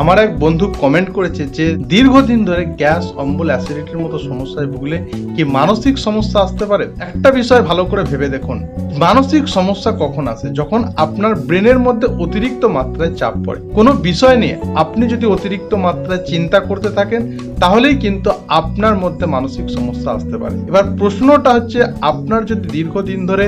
আমার এক বন্ধু কমেন্ট করেছে যে দীর্ঘদিন ধরে গ্যাস, অম্বল, অ্যাসিডিটির মতো সমস্যায় ভুগলে কি মানসিক সমস্যা আসতে পারে। একটা বিষয় ভালো করে ভেবে দেখুন, মানসিক সমস্যা কখন আসে? যখন আপনার ব্রেনের মধ্যে অতিরিক্ত মাত্রায় চাপ পড়ে। কোনো বিষয় নিয়ে আপনি যদি অতিরিক্ত মাত্রায় চিন্তা করতে থাকেন, তাহলেই কিন্তু আপনার মধ্যে মানসিক সমস্যা আসতে পারে। এবার প্রশ্নটা হচ্ছে, আপনার যদি দীর্ঘদিন ধরে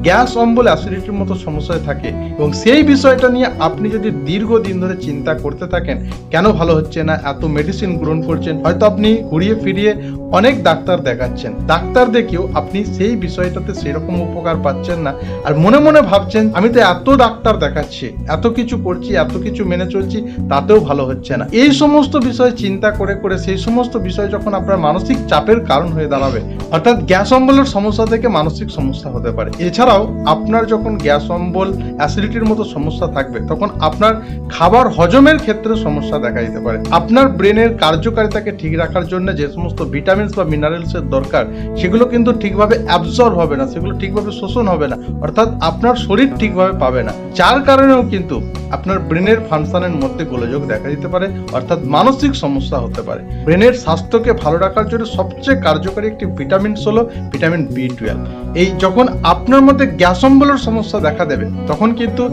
গ্যাস, অম্বল, অ্যাসিডিটির মতো সমস্যায় থাকে এবং সেই বিষয়টা নিয়ে আপনি যদি দীর্ঘদিন ধরে চিন্তা করতে থাকেন, কেন ভালো হচ্ছে না, এত মেডিসিন গ্রহণ করছেন, হয়তো আপনি ঘুরিয়ে ফিরিয়ে অনেক ডাক্তার দেখাচ্ছেন, ডাক্তার দেখেও আপনি সেই বিষয়টাতে সেরকম উপকার পাচ্ছেন না, আর মনে মনে ভাবছেন আমি তো এত ডাক্তার দেখাচ্ছি, এত কিছু করছি, এত কিছু মেনে চলছি, তাতেও ভালো হচ্ছে না। এই সমস্ত বিষয় চিন্তা করে করে সেই সমস্ত বিষয় যখন আপনার মানসিক চাপের কারণ হয়ে দাঁড়াবে, অর্থাৎ গ্যাস অম্বলের সমস্যা থেকে মানসিক সমস্যা হতে পারে। এছাড়াও আপনার যখন গ্যাস অম্বল, অ্যাসিডিটির মতো সমস্যা থাকবে, তখন আপনার খাবার হজমের ক্ষেত্রে সমস্যা দেখা দিতে পারে। আপনার ব্রেনের কার্যকারিতাকে ঠিক রাখার জন্য যে সমস্ত ভিটামিনস বা মিনারেলস এর দরকার, সেগুলো কিন্তু ঠিকভাবে অ্যাবজর্ব হবে না, সেগুলো ঠিকভাবে শোষণ হবে না, অর্থাৎ আপনার শরীর ঠিকভাবে পাবে না, যার কারণেও কিন্তু আপনার ব্রেনের ফাংশনের মধ্যে গোলযোগ দেখা দিতে পারে, অর্থাৎ মানসিক সমস্যা হতে পারে। ব্রেনের স্বাস্থ্যকে ভালো রাখার জন্য সবচেয়ে কার্যকরী একটি ভিটামিন হলো ভিটামিন B12। এই যখন আপনার মধ্যে গ্যাস অম্বলের সমস্যা দেখা দেবে, তখন কিন্তু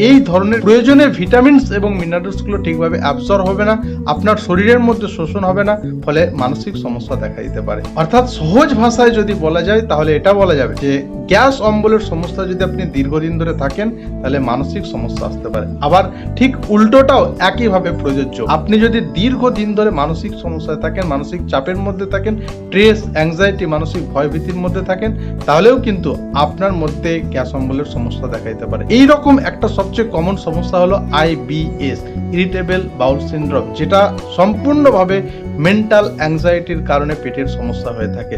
এই ধরনের প্রয়োজনীয় ভিটামিনস এবং মিনারেলস গুলো ঠিকভাবে অ্যাবজর্ব হবে না, আপনার শরীরের মধ্যে শোষণ হবে না, ফলে মানসিক সমস্যা দেখা দিতে পারে। অর্থাৎ সহজ ভাষায় যদি বলা যায়, তাহলে এটা বলা যাবে যে গ্যাস অম্বলের সমস্যা যদি আপনি দীর্ঘদিন ধরে থাকেন, তাহলে মানসিক সমস্যা আসতে পারে। আবার ঠিক উল্টোটাও একইভাবে প্রযোজ্য। আপনি যদি দীর্ঘদিন ধরে মানসিক সমস্যায় থাকেন, মানসিক চাপের মধ্যে থাকেন, স্ট্রেস, অ্যাংজাইটি, মানসিক ভয়ভীতির মধ্যে থাকেন, তাহলেও কিন্তু আপনার মধ্যে গ্যাস অম্বলের সমস্যা দেখা দিতে পারে। এইরকম একটা সবচেয়ে কমন সমস্যা হলো IBS, ইরিটেবল বাউল সিনড্রোম, যেটা সম্পূর্ণভাবে মেন্টাল অ্যাংজাইটির কারণে পেটের সমস্যা হয়ে থাকে।